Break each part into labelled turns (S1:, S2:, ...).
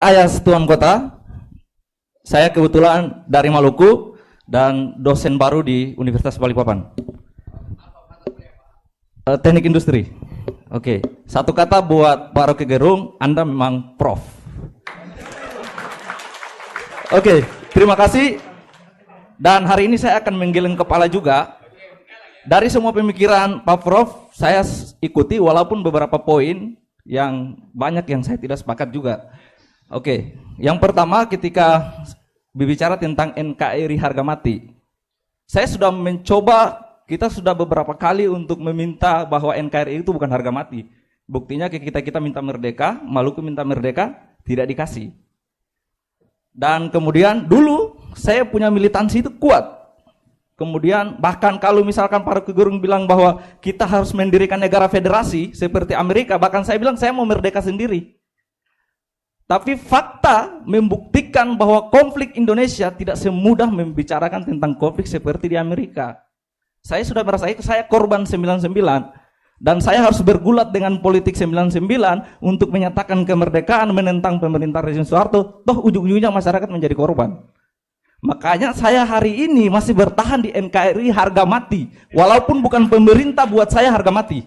S1: Ayas Tuan Kota, saya kebetulan dari Maluku dan dosen baru di Universitas Balikpapan. Teknik industri. Oke, satu kata buat Pak Rocky Gerung, Anda memang prof. Oke, terima kasih. Dan hari ini saya akan menggeleng kepala juga. Dari semua pemikiran Pak Prof, saya ikuti walaupun beberapa poin yang banyak yang saya tidak sepakat juga. Oke, yang pertama ketika berbicara tentang NKRI harga mati. Saya sudah mencoba, kita sudah beberapa kali untuk meminta bahwa NKRI itu bukan harga mati. Buktinya kita minta merdeka, Maluku minta merdeka, tidak dikasih. Dan kemudian dulu saya punya militansi itu kuat. Kemudian bahkan kalau misalkan Pak Rocky Gerung bilang bahwa kita harus mendirikan negara federasi seperti Amerika, bahkan saya bilang saya mau merdeka sendiri. Tapi fakta membuktikan bahwa konflik Indonesia tidak semudah membicarakan tentang konflik seperti di Amerika. Saya sudah merasa itu, saya korban 99 dan saya harus bergulat dengan politik 99 untuk menyatakan kemerdekaan, menentang pemerintah rezim Soeharto, toh ujung-ujungnya masyarakat menjadi korban. Makanya saya hari ini masih bertahan di NKRI harga mati, walaupun bukan pemerintah buat saya harga mati.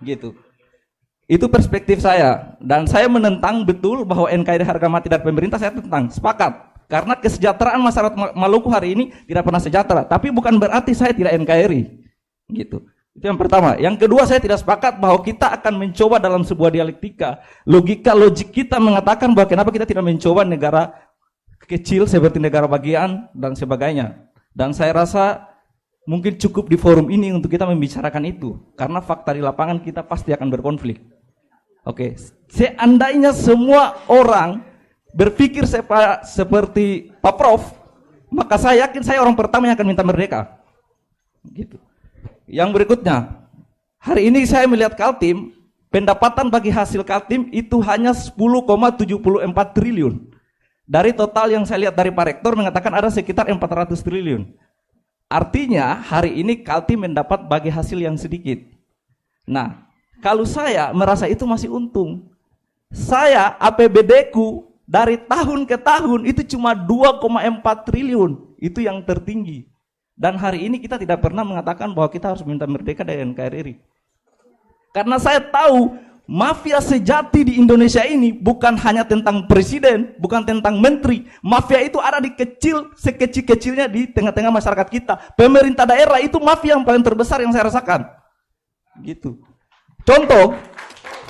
S1: Gitu. Itu perspektif saya, dan saya menentang betul bahwa NKRI harga mati dari pemerintah, saya tentang, sepakat. Karena kesejahteraan masyarakat Maluku hari ini tidak pernah sejahtera, tapi bukan berarti saya tidak NKRI. Gitu. Itu yang pertama. Yang kedua, saya tidak sepakat bahwa kita akan mencoba dalam sebuah dialektika. Logik kita mengatakan bahwa kenapa kita tidak mencoba negara kecil seperti negara bagian dan sebagainya. Dan saya rasa mungkin cukup di forum ini untuk kita membicarakan itu. Karena fakta di lapangan kita pasti akan berkonflik. Oke, seandainya semua orang berpikir seperti Pak Prof, maka saya yakin saya orang pertama yang akan minta merdeka. Gitu. Yang berikutnya, hari ini saya melihat Kaltim, pendapatan bagi hasil Kaltim itu hanya 10,74 triliun. Dari total yang saya lihat dari Pak Rektor mengatakan ada sekitar 400 triliun. Artinya hari ini Kaltim mendapat bagi hasil yang sedikit. Nah, kalau saya merasa itu masih untung. Saya APBD-ku dari tahun ke tahun itu cuma 2,4 triliun. Itu yang tertinggi. Dan hari ini kita tidak pernah mengatakan bahwa kita harus minta merdeka dari NKRI. Karena saya tahu mafia sejati di Indonesia ini bukan hanya tentang presiden, bukan tentang menteri. Mafia itu ada di sekecil-kecilnya di tengah-tengah masyarakat kita. Pemerintah daerah itu mafia yang paling terbesar yang saya rasakan. Gitu. Contoh,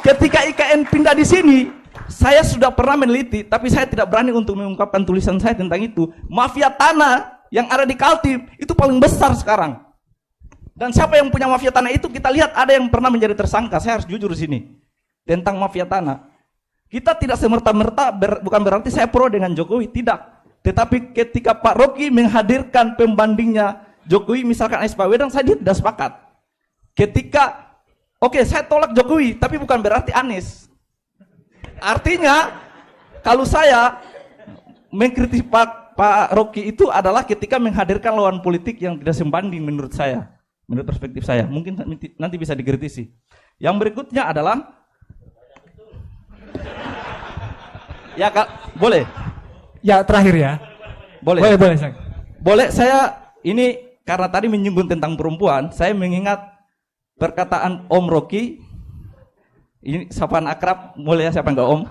S1: ketika IKN pindah di sini, saya sudah pernah meneliti, tapi saya tidak berani untuk mengungkapkan tulisan saya tentang itu. Mafia tanah yang ada di Kaltim itu paling besar sekarang. Dan siapa yang punya mafia tanah itu kita lihat ada yang pernah menjadi tersangka. Saya harus jujur di sini tentang mafia tanah. Kita tidak semerta-merta bukan berarti saya pro dengan Jokowi, tidak. Tetapi ketika Pak Rocky menghadirkan pembandingnya Jokowi, misalkan Anies Baswedan, saya tidak sepakat. Ketika oke, saya tolak Jokowi, tapi bukan berarti Anies. Artinya, kalau saya mengkritik Pak Rocky itu adalah ketika menghadirkan lawan politik yang tidak sebanding menurut saya, menurut perspektif saya. Mungkin nanti bisa dikritisi. Yang berikutnya adalah, ya Kak, boleh?
S2: Ya terakhir ya.
S1: Boleh.
S2: Boleh.
S1: Boleh, saya ini karena tadi menyinggung tentang perempuan, saya mengingat perkataan Om Rocky, ini sapaan akrab, boleh ya siapa enggak Om?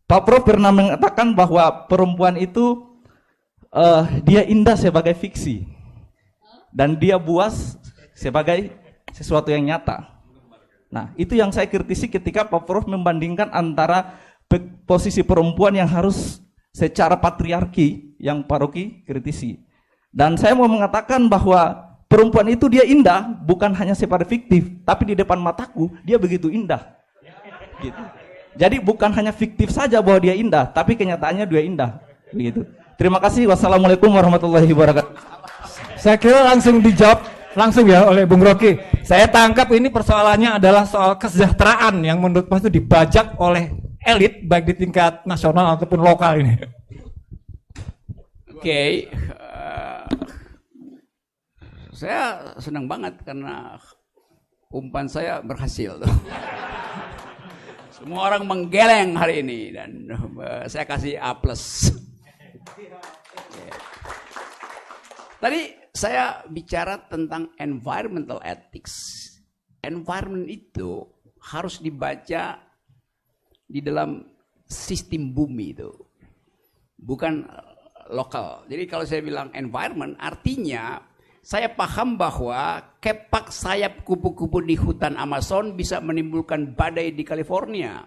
S1: Pak Prof pernah mengatakan bahwa perempuan itu dia indah sebagai fiksi dan dia buas sebagai sesuatu yang nyata. Nah, itu yang saya kritisi ketika Pak Prof membandingkan antara posisi perempuan yang harus secara patriarki yang Pak Rocky kritisi. Dan saya mau mengatakan bahwa perempuan itu dia indah, bukan hanya seperti fiktif, tapi di depan mataku dia begitu indah. Gitu. Jadi bukan hanya fiktif saja bahwa dia indah, tapi kenyataannya dia indah. Begitu. Terima kasih. Wassalamualaikum warahmatullahi wabarakatuh.
S2: Saya kira langsung dijawab langsung ya oleh Bung Rocky. Saya tangkap ini persoalannya adalah soal kesejahteraan yang menurut Mas itu dibajak oleh elit baik di tingkat nasional ataupun lokal ini.
S3: Oke. Saya senang banget karena umpan saya berhasil. Semua orang menggeleng hari ini dan saya kasih A+. Tadi saya bicara tentang environmental ethics. Environment itu harus dibaca di dalam sistem bumi itu, bukan lokal. Jadi kalau saya bilang environment, artinya saya paham bahwa kepak sayap kupu-kupu di hutan Amazon bisa menimbulkan badai di California.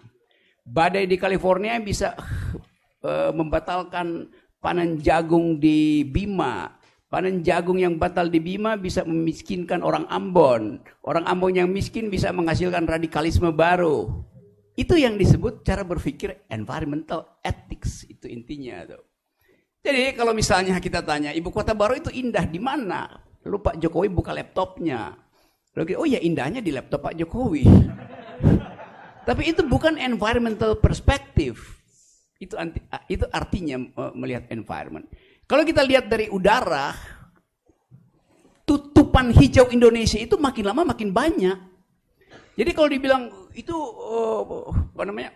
S3: Badai di California bisa membatalkan panen jagung di Bima. Panen jagung yang batal di Bima bisa memiskinkan orang Ambon. Orang Ambon yang miskin bisa menghasilkan radikalisme baru. Itu yang disebut cara berpikir environmental ethics. Itu intinya tuh. Jadi kalau misalnya kita tanya, ibu kota baru itu indah di mana? Lalu Pak Jokowi buka laptopnya. Lalu oh ya indahnya di laptop Pak Jokowi. Tapi itu bukan environmental perspective. Itu artinya melihat environment. Kalau kita lihat dari udara, tutupan hijau Indonesia itu makin lama makin banyak. Jadi kalau dibilang itu apa namanya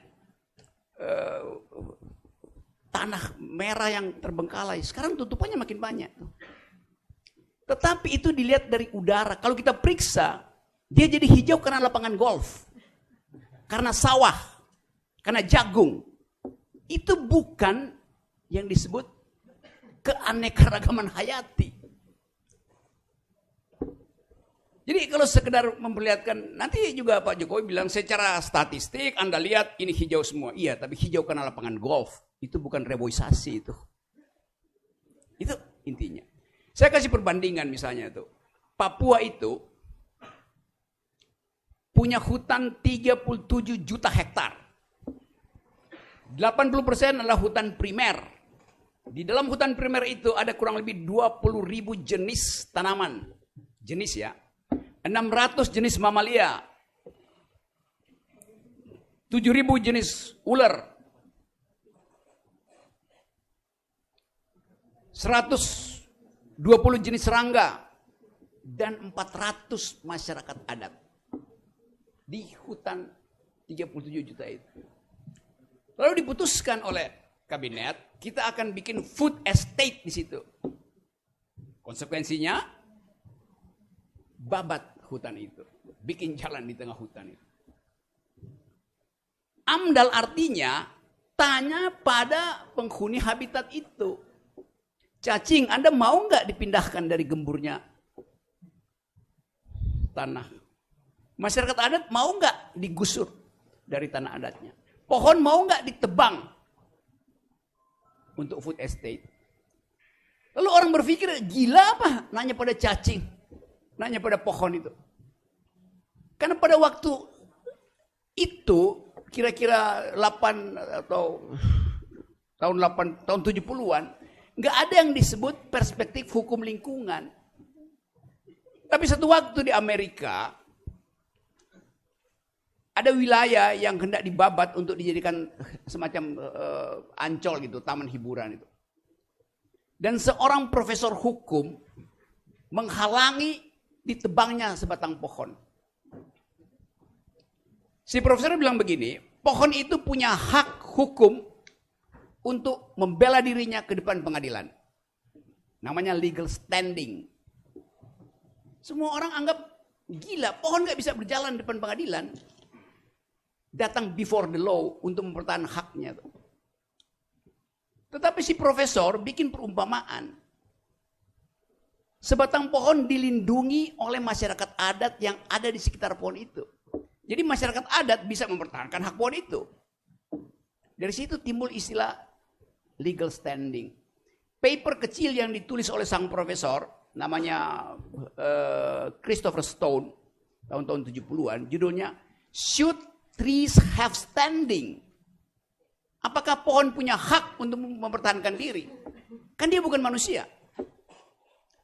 S3: tanah merah yang terbengkalai, sekarang tutupannya makin banyak. Tetapi itu dilihat dari udara. Kalau kita periksa, dia jadi hijau karena lapangan golf, karena sawah, karena jagung. Itu bukan yang disebut keanekaragaman hayati. Jadi kalau sekedar memperlihatkan, nanti juga Pak Jokowi bilang secara statistik Anda lihat ini hijau semua. Iya, tapi hijau karena lapangan golf. Itu bukan reboisasi itu. Itu intinya. Saya kasih perbandingan misalnya tuh. Papua itu punya hutan 37 juta hektar. 80% adalah hutan primer. Di dalam hutan primer itu ada kurang lebih 20.000 jenis tanaman. Jenis ya. 600 jenis mamalia. 7.000 jenis ular. 120 jenis serangga dan 400 masyarakat adat di hutan 37 juta itu. Lalu diputuskan oleh kabinet, kita akan bikin food estate di situ. Konsekuensinya babat hutan itu, bikin jalan di tengah hutan itu. AMDAL artinya tanya pada penghuni habitat itu. Cacing, Anda mau nggak dipindahkan dari gemburnya tanah? Masyarakat adat mau nggak digusur dari tanah adatnya? Pohon mau nggak ditebang untuk food estate? Lalu orang berpikir, gila apa? Nanya pada cacing, nanya pada pohon itu. Karena pada waktu itu, kira-kira 8 atau tahun 70-an, nggak ada yang disebut perspektif hukum lingkungan. Tapi satu waktu di Amerika, ada wilayah yang hendak dibabat untuk dijadikan semacam ancol gitu, taman hiburan itu. Dan seorang profesor hukum menghalangi ditebangnya sebatang pohon. Si profesor bilang begini, pohon itu punya hak hukum untuk membela dirinya ke depan pengadilan. Namanya legal standing. Semua orang anggap gila, pohon gak bisa berjalan di depan pengadilan. Datang before the law untuk mempertahankan haknya. Tetapi si profesor bikin perumpamaan. Sebatang pohon dilindungi oleh masyarakat adat yang ada di sekitar pohon itu. Jadi masyarakat adat bisa mempertahankan hak pohon itu. Dari situ timbul istilah legal standing. Paper kecil yang ditulis oleh sang profesor, namanya Christopher Stone, tahun-tahun 70-an, judulnya Should Trees Have Standing? Apakah pohon punya hak untuk mempertahankan diri? Kan dia bukan manusia.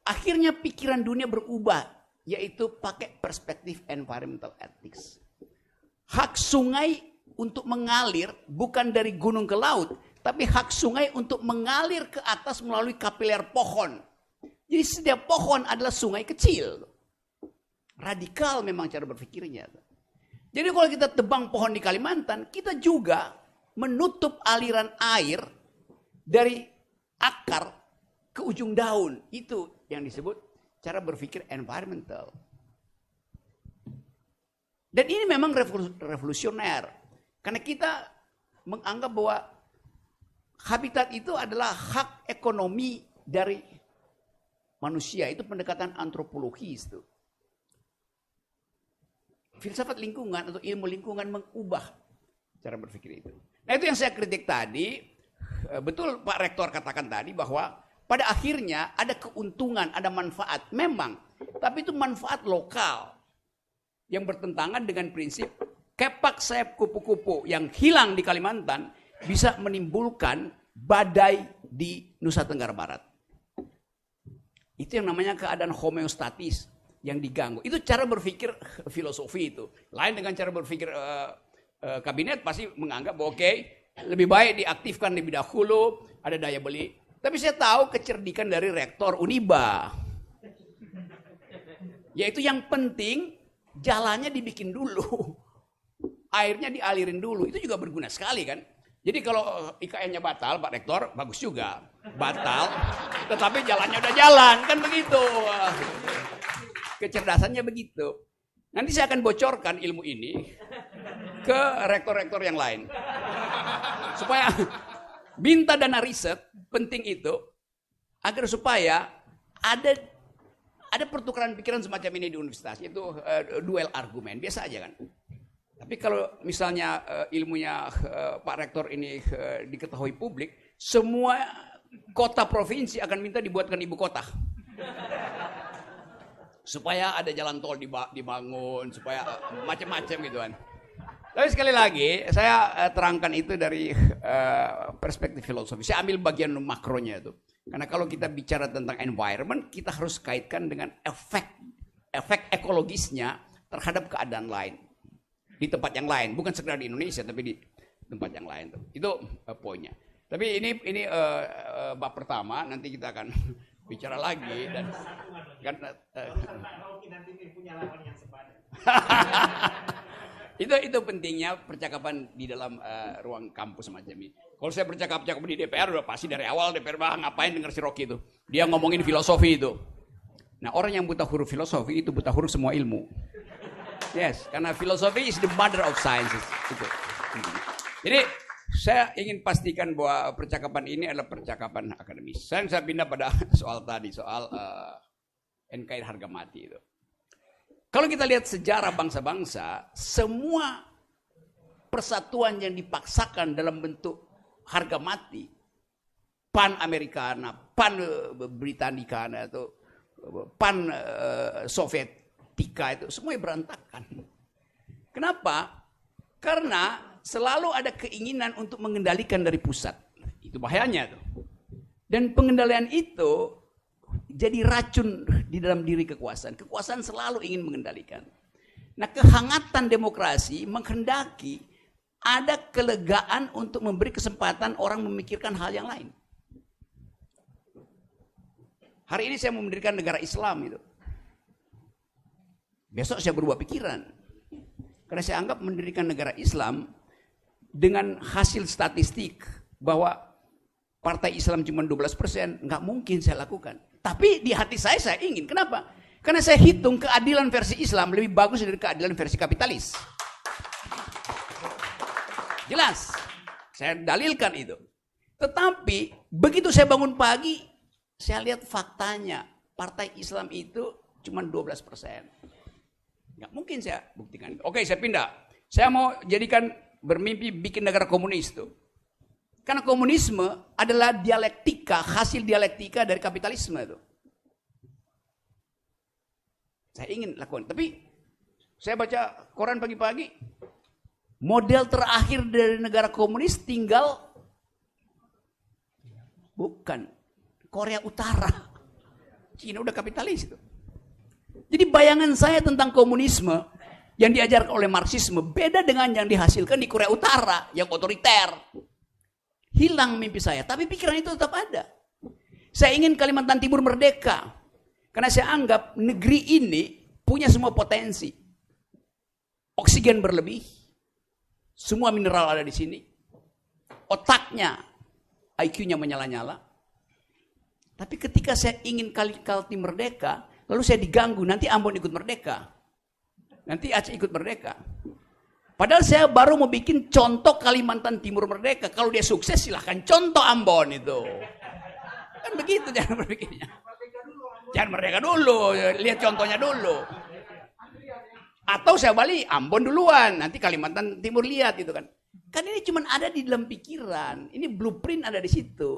S3: Akhirnya pikiran dunia berubah, yaitu pakai perspektif environmental ethics. Hak sungai untuk mengalir bukan dari gunung ke laut, tapi hak sungai untuk mengalir ke atas melalui kapiler pohon. Jadi setiap pohon adalah sungai kecil. Radikal memang cara berpikirnya. Jadi kalau kita tebang pohon di Kalimantan, kita juga menutup aliran air dari akar ke ujung daun. Itu yang disebut cara berpikir environmental. Dan ini memang revolusioner. Karena kita menganggap bahwa habitat itu adalah hak ekonomi dari manusia. Itu pendekatan antropologis itu. Filsafat lingkungan atau ilmu lingkungan mengubah cara berpikir itu. Nah itu yang saya kritik tadi. Betul Pak Rektor katakan tadi bahwa pada akhirnya ada keuntungan, ada manfaat. Memang. Tapi itu manfaat lokal. Yang bertentangan dengan prinsip kepak sayap kupu-kupu yang hilang di Kalimantan bisa menimbulkan badai di Nusa Tenggara Barat. Itu yang namanya keadaan homeostatis yang diganggu. Itu cara berpikir filosofi itu. Lain dengan cara berpikir kabinet pasti menganggap bahwa oke, lebih baik diaktifkan lebih dahulu, ada daya beli. Tapi saya tahu kecerdikan dari rektor Uniba. Yaitu yang penting jalannya dibikin dulu. Airnya dialirin dulu. Itu juga berguna sekali kan. Jadi kalau IKN-nya batal, Pak Rektor, bagus juga. Batal, tetapi jalannya udah jalan. Kan begitu. Kecerdasannya begitu. Nanti saya akan bocorkan ilmu ini ke rektor-rektor yang lain. Supaya minta dana riset, penting itu, agar supaya ada pertukaran pikiran semacam ini di universitas, yaitu duel argumen, biasa aja kan. Tapi kalau misalnya ilmunya Pak Rektor ini diketahui publik, semua kota provinsi akan minta dibuatkan ibu kota. Supaya ada jalan tol dibangun, supaya macam-macam gitu kan. Tapi sekali lagi, saya terangkan itu dari perspektif filosofi. Saya ambil bagian makronya itu. Karena kalau kita bicara tentang environment, kita harus kaitkan dengan efek ekologisnya terhadap keadaan lain. Di tempat yang lain, bukan sekedar di Indonesia, tapi di tempat yang lain. Itu poinnya. Tapi ini bab pertama, nanti kita akan bicara lagi. Dan kan, itu pentingnya percakapan di dalam ruang kampus semacam ini. Kalau saya bercakap-cakap di DPR udah pasti dari awal DPR ngapain denger si Rocky itu. Dia ngomongin filosofi itu. Nah, orang yang buta huruf filosofi itu buta huruf semua ilmu. Yes, karena filosofi is the mother of sciences. Itu. Jadi saya ingin pastikan bahwa percakapan ini adalah percakapan akademis. Saya pindah pada soal tadi, soal NKRI harga mati itu. Kalau kita lihat sejarah bangsa-bangsa, semua persatuan yang dipaksakan dalam bentuk harga mati, pan Americana, pan Britannicana, atau pan Sovietika, itu semuanya berantakan. Kenapa? Karena selalu ada keinginan untuk mengendalikan dari pusat. Itu bahayanya tuh. Dan pengendalian itu jadi racun di dalam diri kekuasaan. Kekuasaan selalu ingin mengendalikan. Nah, kehangatan demokrasi menghendaki ada kelegaan untuk memberi kesempatan orang memikirkan hal yang lain. Hari ini saya mau mendirikan negara Islam itu. Besok saya berubah pikiran. Karena saya anggap mendirikan negara Islam dengan hasil statistik bahwa partai Islam cuma 12%, nggak mungkin saya lakukan. Tapi di hati saya ingin. Kenapa? Karena saya hitung keadilan versi Islam lebih bagus dari keadilan versi kapitalis. Jelas. Saya dalilkan itu. Tetapi begitu saya bangun pagi, saya lihat faktanya. Partai Islam itu cuma 12%. Nggak mungkin saya buktikan. Oke, saya pindah. Saya mau jadikan bermimpi bikin negara komunis tuh. Karena komunisme adalah dialektika, hasil dialektika dari kapitalisme itu. Saya ingin lakukan. Tapi saya baca koran pagi-pagi, model terakhir dari negara komunis tinggal bukan Korea Utara. Cina udah kapitalis itu. Jadi bayangan saya tentang komunisme yang diajarkan oleh Marxisme beda dengan yang dihasilkan di Korea Utara yang otoriter. Hilang mimpi saya, tapi pikiran itu tetap ada. Saya ingin Kalimantan Timur merdeka. Karena saya anggap negeri ini punya semua potensi. Oksigen berlebih, semua mineral ada di sini. Otaknya, IQ-nya menyala-nyala. Tapi ketika saya ingin Kaltim merdeka, lalu saya diganggu, nanti Ambon ikut merdeka. Nanti Aceh ikut merdeka. Padahal saya baru mau bikin contoh Kalimantan Timur merdeka. Kalau dia sukses silahkan contoh Ambon itu. Kan begitu jangan berpikirnya. Jangan merdeka dulu, lihat contohnya dulu. Atau saya balik, Ambon duluan, nanti Kalimantan Timur lihat gitu kan. Kan ini cuma ada di dalam pikiran. Ini blueprint ada di situ.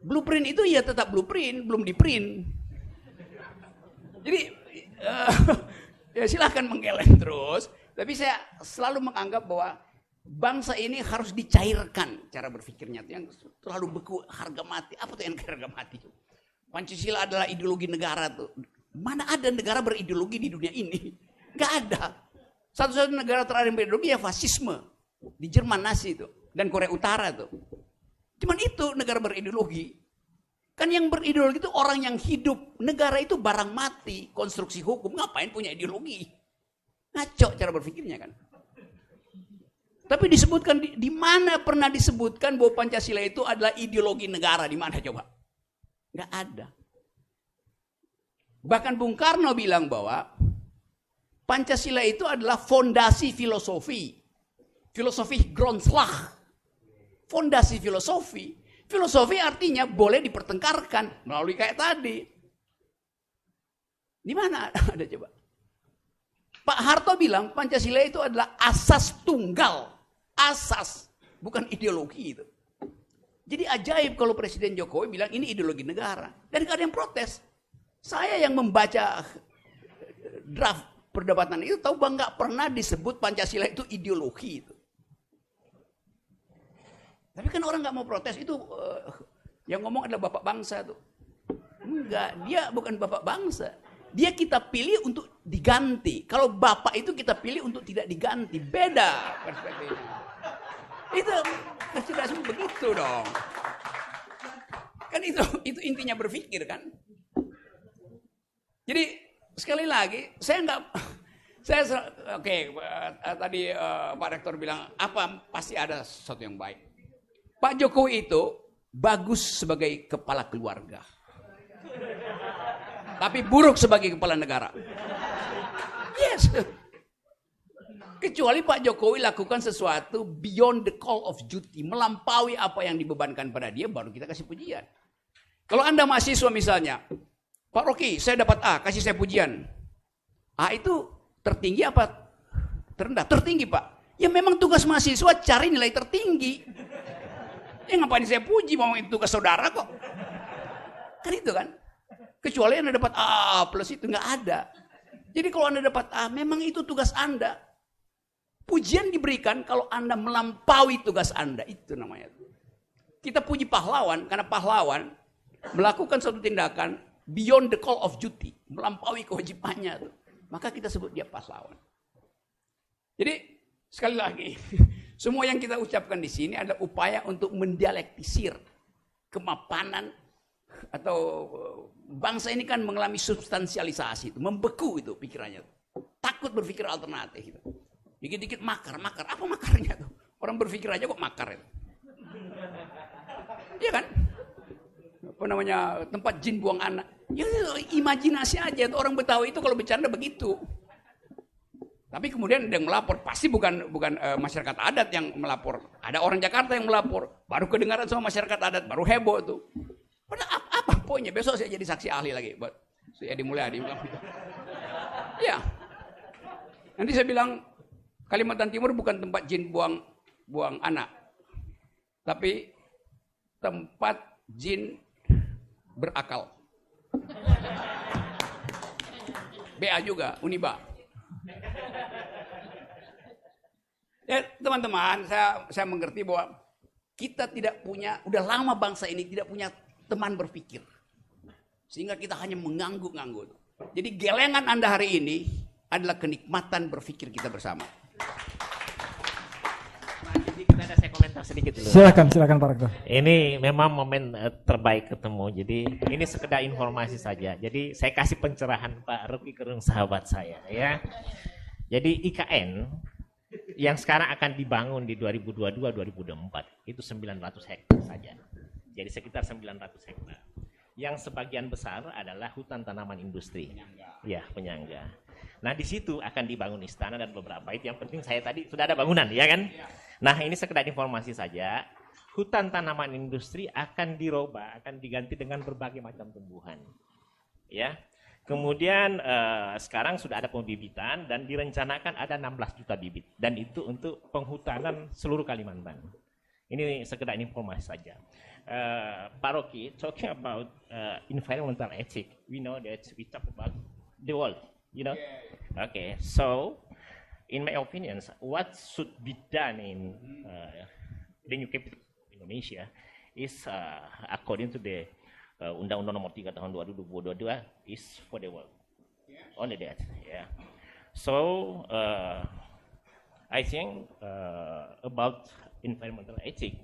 S3: Blueprint itu ya tetap blueprint, belum diprint. Jadi ya silahkan menggeleng terus. Tapi saya selalu menganggap bahwa bangsa ini harus dicairkan cara berpikirnya. Yang terlalu beku, harga mati. Apa tuh yang harga mati? Pancasila adalah ideologi negara tuh. Mana ada negara berideologi di dunia ini? Gak ada. Satu-satunya negara terakhir yang berideologi ya fasisme. Di Jerman Nazi itu. Dan Korea Utara tuh. Cuman itu negara berideologi. Kan yang berideologi itu orang yang hidup. Negara itu barang mati. Konstruksi hukum. Ngapain punya ideologi? Ngaco cara berpikirnya kan. Tapi disebutkan, di mana pernah disebutkan bahwa Pancasila itu adalah ideologi negara? Di mana coba? Gak ada. Bahkan Bung Karno bilang bahwa Pancasila itu adalah fondasi filosofi. Filosofi Grondslag. Fondasi filosofi. Filosofi artinya boleh dipertengkarkan melalui kayak tadi. Di mana ada coba? Pak Harto bilang Pancasila itu adalah asas tunggal. Asas, bukan ideologi itu. Jadi ajaib kalau Presiden Jokowi bilang ini ideologi negara. Dan gak ada yang protes. Saya yang membaca draft perdebatan itu tahu bahwa nggak pernah disebut Pancasila itu ideologi itu. Tapi kan orang nggak mau protes itu yang ngomong adalah bapak bangsa tuh. Enggak, dia bukan bapak bangsa. Dia kita pilih untuk diganti. Kalau bapak itu kita pilih untuk tidak diganti. Beda perspektifnya. Itu kecerdasan begitu dong. Kan itu intinya berpikir kan. Jadi sekali lagi tadi Pak Rektor bilang apa pasti ada sesuatu yang baik. Pak Jokowi itu bagus sebagai kepala keluarga. Tapi buruk sebagai kepala negara. Yes. Kecuali Pak Jokowi lakukan sesuatu beyond the call of duty. Melampaui apa yang dibebankan pada dia, baru kita kasih pujian. Kalau Anda mahasiswa misalnya, Pak Rocky, saya dapat A, kasih saya pujian. A itu tertinggi apa terendah? Tertinggi Pak. Ya memang tugas mahasiswa cari nilai tertinggi. Ya ngapain saya puji, mau itu tugas saudara kok. Kan itu kan. Kecuali Anda dapat A plus itu nggak ada. Jadi kalau Anda dapat A, memang itu tugas Anda. Pujian diberikan kalau Anda melampaui tugas Anda. Itu namanya. Kita puji pahlawan karena pahlawan melakukan suatu tindakan beyond the call of duty. Melampaui kewajibannya. Maka kita sebut dia pahlawan. Jadi sekali lagi, semua yang kita ucapkan di sini adalah upaya untuk mendialektisir kemapanan atau bangsa ini kan mengalami substansialisasi itu, membeku itu pikirannya. Takut berpikir alternatif itu. Dikit-dikit makar. Apa makarnya tuh? Orang berpikir aja kok makar itu. Iya kan? Apa namanya? Tempat jin buang anak. Ya imajinasi aja. Orang Betawi itu kalau bercanda begitu. Tapi kemudian ada yang melapor. Pasti bukan masyarakat adat yang melapor. Ada orang Jakarta yang melapor. Baru kedengaran sama masyarakat adat. Baru heboh tuh. Padahal apa poinnya? Besok saya jadi saksi ahli lagi. Buat saya Mulyadi. Ya. Nanti saya bilang Kalimantan Timur bukan tempat jin buang anak. Tapi tempat jin berakal. BA juga, Uniba. Ya, teman-teman, saya mengerti bahwa kita tidak punya, udah lama bangsa ini tidak punya teman berpikir. Sehingga kita hanya mengangguk-angguk. Jadi gelengan Anda hari ini adalah kenikmatan berpikir kita bersama.
S4: Jadi kita saya komentar sedikit dulu.
S2: Silakan Pak Rektor.
S4: Ini memang momen terbaik ketemu. Jadi ini sekedar informasi saja. Jadi saya kasih pencerahan Pak Rocky Gerung sahabat saya ya. Jadi IKN yang sekarang akan dibangun di 2022-2024 itu 900 hektar saja. Jadi sekitar 900 hektar. Yang sebagian besar adalah hutan tanaman industri. Ya, penyangga. Nah, di situ akan dibangun istana dan beberapa itu. Yang penting saya tadi sudah ada bangunan, ya kan? Nah, ini sekedar informasi saja. Hutan tanaman industri akan dirubah, akan diganti dengan berbagai macam tumbuhan. Ya. Kemudian sekarang sudah ada pembibitan dan direncanakan ada 16 juta bibit. Dan itu untuk penghutanan seluruh Kalimantan. Ini sekedar informasi saja. Pak Rocky, talking about environmental ethics, we know that we talk about the world, you know? Okay, so in my opinion, what should be done in the new capital Indonesia is according to the Undang-Undang Nomor 3 Tahun 2022 is for the world. Only that, yeah. So I think about environmental ethics.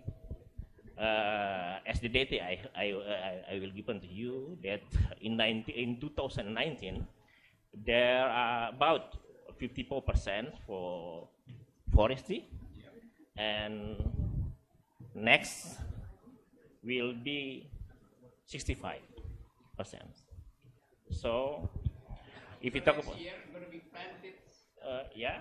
S4: As the data I will give to you that in 2019 there are about 54% for forestry, and next will be 65%. So if you talk about yeah.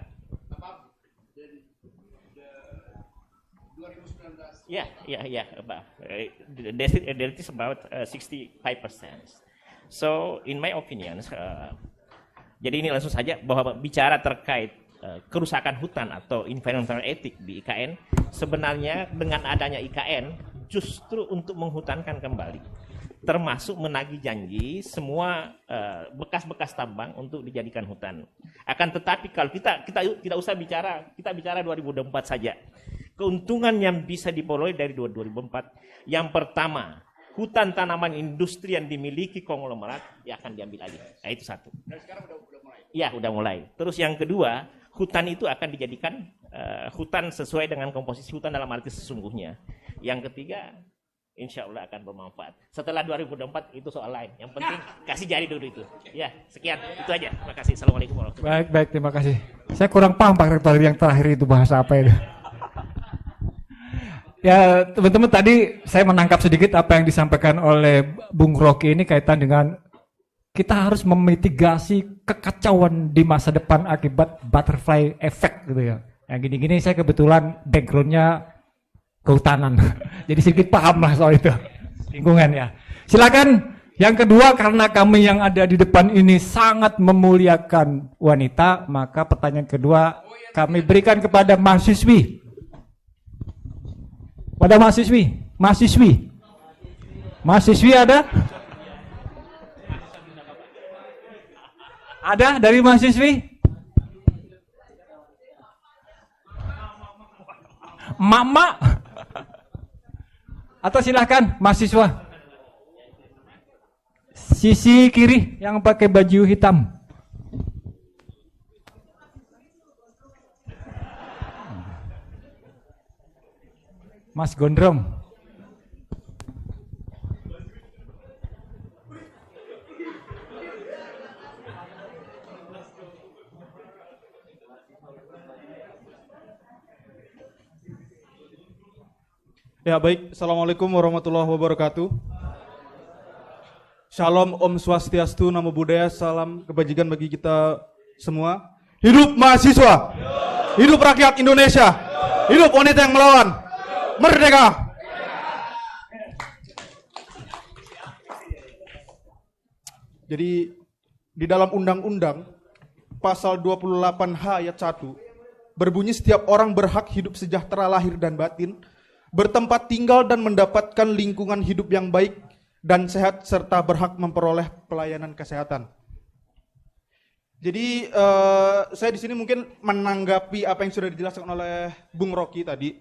S4: Yeah. About that is about 65%. So, in my opinion, jadi ini langsung saja bahwa bicara terkait kerusakan hutan atau environmental ethics di IKN, sebenarnya dengan adanya IKN justru untuk menghutankan kembali, termasuk menagih janji semua bekas-bekas tambang untuk dijadikan hutan. Akan tetapi kalau kita tidak usah bicara, kita bicara 2024 saja. Keuntungan yang bisa diperoleh dari 2004, yang pertama, hutan tanaman industri yang dimiliki konglomerat ya akan diambil alih. Nah, itu satu. Dan sekarang udah mulai. Ya, udah mulai. Terus yang kedua, hutan itu akan dijadikan hutan sesuai dengan komposisi hutan dalam arti sesungguhnya. Yang ketiga, insya Allah akan bermanfaat. Setelah 2024 itu soal lain. Yang penting kasih jari dulu itu. Ya, sekian. Itu aja. Terima kasih. Assalamualaikum warahmatullahi wabarakatuh.
S2: Baik, terima kasih. Saya kurang paham Pak Rektor yang terakhir itu bahasa apa itu. Ya, teman-teman, tadi saya menangkap sedikit apa yang disampaikan oleh Bung Rocky ini kaitan dengan kita harus memitigasi kekacauan di masa depan akibat butterfly effect gitu ya. Yang gini-gini saya kebetulan backgroundnya kehutanan, jadi sedikit paham lah soal itu, lingkungan ya. Silakan. Yang kedua, karena kami yang ada di depan ini sangat memuliakan wanita, maka pertanyaan kedua kami berikan kepada mahasiswi. Pada mahasiswi ada? Ada dari mahasiswi? Mama? Atau silahkan mahasiswa. Sisi kiri yang pakai baju hitam. Mas Gondrong.
S5: Ya baik, Assalamualaikum warahmatullahi wabarakatuh. Shalom, Om Swastiastu, Namo Buddhaya, salam kebajikan bagi kita semua. Hidup mahasiswa, hidup rakyat Indonesia, hidup wanita yang melawan, merdeka. Jadi di dalam undang-undang pasal 28H ayat 1 berbunyi setiap orang berhak hidup sejahtera lahir dan batin, bertempat tinggal dan mendapatkan lingkungan hidup yang baik dan sehat serta berhak memperoleh pelayanan kesehatan. Jadi saya di sini mungkin menanggapi apa yang sudah dijelaskan oleh Bung Rocky tadi,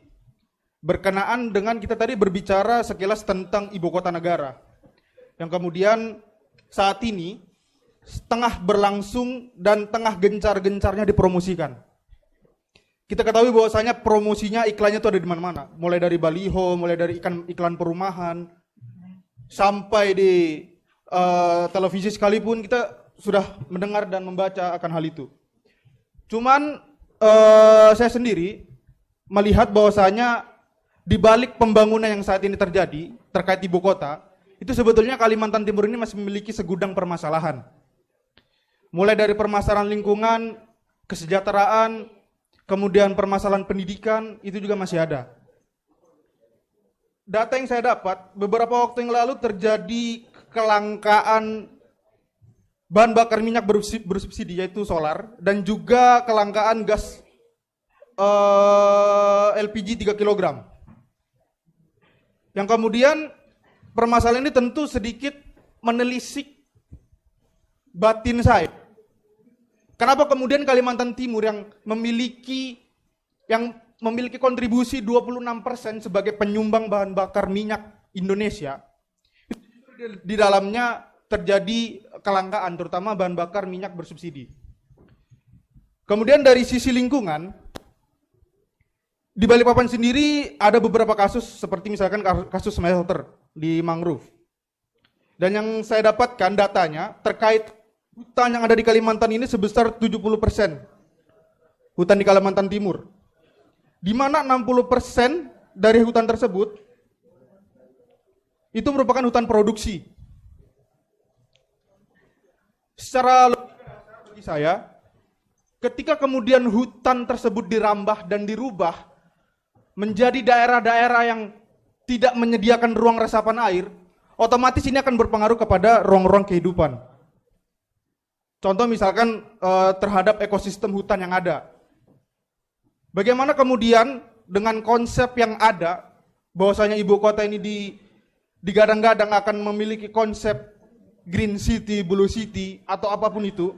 S5: berkenaan dengan kita tadi berbicara sekilas tentang ibu kota negara, yang kemudian saat ini tengah berlangsung dan tengah gencar-gencarnya dipromosikan. Kita ketahui bahwasanya promosinya, iklannya itu ada di mana-mana, mulai dari baliho, mulai dari iklan perumahan, sampai di televisi sekalipun kita sudah mendengar dan membaca akan hal itu. Cuman saya sendiri melihat bahwasanya di balik pembangunan yang saat ini terjadi terkait ibu kota, itu sebetulnya Kalimantan Timur ini masih memiliki segudang permasalahan. Mulai dari permasalahan lingkungan, kesejahteraan, kemudian permasalahan pendidikan, itu juga masih ada. Data yang saya dapat, beberapa waktu yang lalu terjadi kelangkaan bahan bakar minyak bersubsidi, yaitu solar, dan juga kelangkaan gas LPG 3 kg. Yang kemudian permasalahan ini tentu sedikit menelisik batin saya. Kenapa kemudian Kalimantan Timur yang memiliki kontribusi 26% sebagai penyumbang bahan bakar minyak Indonesia, di dalamnya terjadi kelangkaan, terutama bahan bakar minyak bersubsidi. Kemudian dari sisi lingkungan, di Balikpapan sendiri ada beberapa kasus seperti misalkan kasus smelter di mangrove. Dan yang saya dapatkan datanya terkait hutan yang ada di Kalimantan ini sebesar 70% hutan di Kalimantan Timur. Di mana 60% dari hutan tersebut itu merupakan hutan produksi. Secara bagi saya, ketika kemudian hutan tersebut dirambah dan dirubah menjadi daerah-daerah yang tidak menyediakan ruang resapan air, otomatis ini akan berpengaruh kepada ruang-ruang kehidupan. Contoh misalkan terhadap ekosistem hutan yang ada. Bagaimana kemudian dengan konsep yang ada, bahwasanya ibu kota ini digadang-gadang akan memiliki konsep Green City, Blue City, atau apapun itu.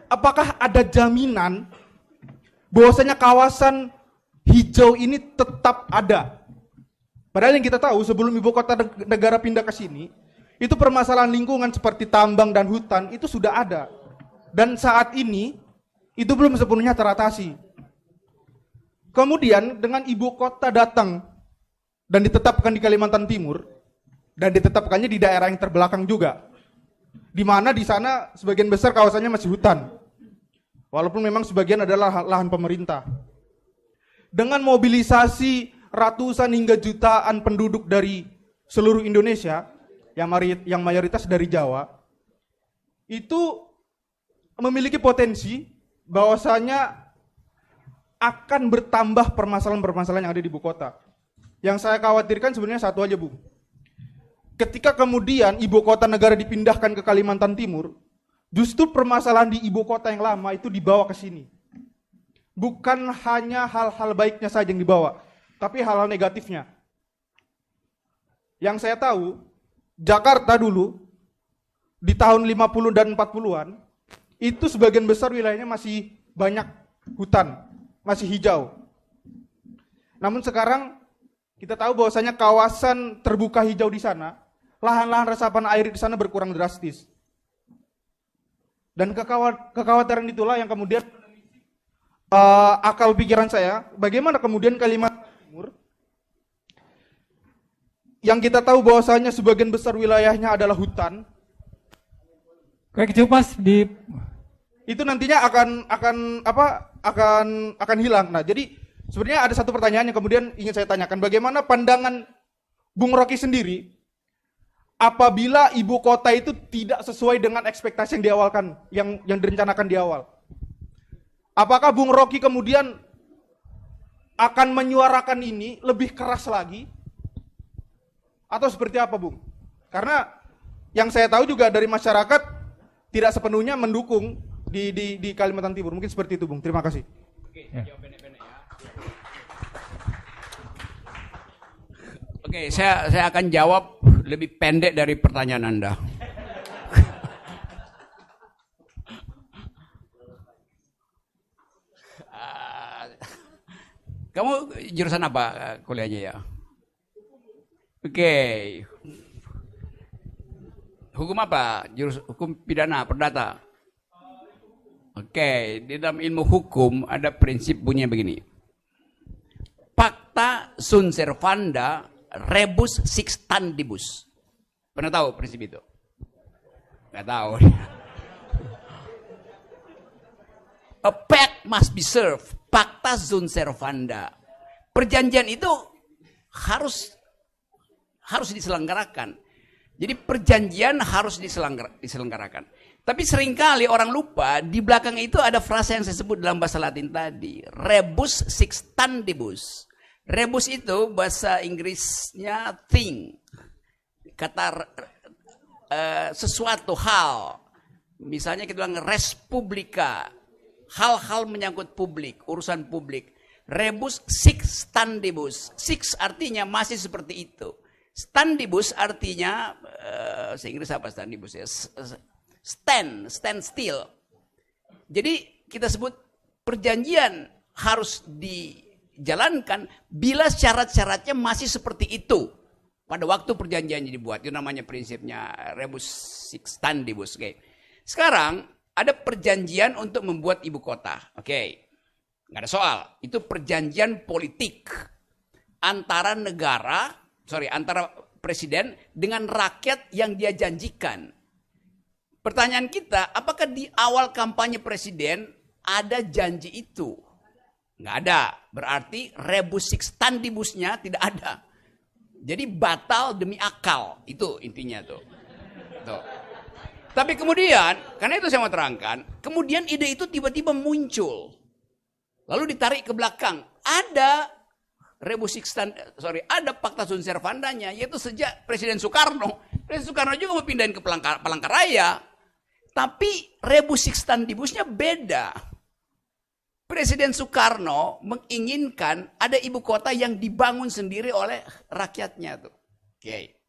S5: Apakah ada jaminan bahwasanya kawasan hijau ini tetap ada? Padahal yang kita tahu sebelum ibu kota negara pindah ke sini, itu permasalahan lingkungan seperti tambang dan hutan itu sudah ada. Dan saat ini, itu belum sepenuhnya teratasi. Kemudian dengan ibu kota datang dan ditetapkan di Kalimantan Timur, dan ditetapkannya di daerah yang terbelakang juga, di mana di sana sebagian besar kawasannya masih hutan, walaupun memang sebagian adalah lahan pemerintah. Dengan mobilisasi ratusan hingga jutaan penduduk dari seluruh Indonesia, yang mayoritas dari Jawa, itu memiliki potensi bahwasanya akan bertambah permasalahan-permasalahan yang ada di ibu kota. Yang saya khawatirkan sebenarnya satu aja, Bu. Ketika kemudian ibu kota negara dipindahkan ke Kalimantan Timur, justru permasalahan di ibu kota yang lama itu dibawa ke sini. Bukan hanya hal-hal baiknya saja yang dibawa, tapi hal-hal negatifnya. Yang saya tahu, Jakarta dulu, di tahun 50 dan 40-an, itu sebagian besar wilayahnya masih banyak hutan, masih hijau. Namun sekarang, kita tahu bahwasanya kawasan terbuka hijau di sana, lahan-lahan resapan air di sana berkurang drastis. Dan kekhawatiran itulah yang kemudian akal pikiran saya, bagaimana kemudian Kalimantan Timur yang kita tahu bahwasanya sebagian besar wilayahnya adalah hutan.
S2: Kayak kecil Mas di
S5: itu nantinya akan hilang. Nah, jadi sebenarnya ada satu pertanyaan yang kemudian ingin saya tanyakan, bagaimana pandangan Bung Rocky sendiri apabila ibu kota itu tidak sesuai dengan ekspektasi yang diawalkan, yang direncanakan di awal? Apakah Bung Rocky kemudian akan menyuarakan ini lebih keras lagi? Atau seperti apa, Bung? Karena yang saya tahu juga dari masyarakat tidak sepenuhnya mendukung di Kalimantan Timur. Mungkin seperti itu, Bung. Terima kasih.
S3: Oke, saya akan jawab lebih pendek dari pertanyaan Anda. Kamu jurusan apa kuliahnya ya? Oke. Hukum apa? Hukum pidana, perdata. Oke, di dalam ilmu hukum ada prinsip bunyinya begini. Pacta sunt servanda rebus sixtantibus. Pernah tahu prinsip itu? Nggak tahu. A pact must be served. Pacta sunt servanda. Perjanjian itu harus diselenggarakan. Jadi perjanjian harus diselenggarakan. Tapi seringkali orang lupa, di belakang itu ada frasa yang saya sebut dalam bahasa Latin tadi. Rebus sixtantibus. Rebus itu bahasa Inggrisnya thing. Kata sesuatu hal. Misalnya kita bilang res publica. Hal-hal menyangkut publik, urusan publik. Rebus sixtantibus. Six artinya masih seperti itu. Standibus artinya, bahasa Inggris apa standibus ya? Stand still. Jadi kita sebut perjanjian harus dijalankan bila syarat-syaratnya masih seperti itu. Pada waktu perjanjiannya dibuat, itu namanya prinsipnya rebus sixtantibus. Okay. Sekarang ada perjanjian untuk membuat ibu kota. Oke, nggak ada soal. Itu perjanjian politik antara antara presiden dengan rakyat yang dia janjikan. Pertanyaan kita, apakah di awal kampanye presiden ada janji itu? Nggak ada. Berarti rebus sixtantibusnya tidak ada. Jadi batal demi akal. Itu intinya tuh. Tapi kemudian, karena itu saya mau terangkan, kemudian ide itu tiba-tiba muncul. Lalu ditarik ke belakang. Ada ada Pacta sunt servandanya, yaitu sejak Presiden Soekarno. Presiden Soekarno juga mau pindahin ke Palangkaraya. Tapi rebus sixtantibusnya beda. Presiden Soekarno menginginkan ada ibu kota yang dibangun sendiri oleh rakyatnya tuh. Oke.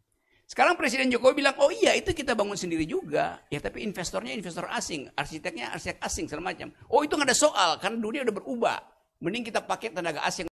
S3: Sekarang Presiden Jokowi bilang, oh iya itu kita bangun sendiri juga. Ya tapi investornya investor asing, arsiteknya arsitek asing segala macam. Oh itu nggak ada soal, karena dunia udah berubah. Mending kita pakai tenaga asing.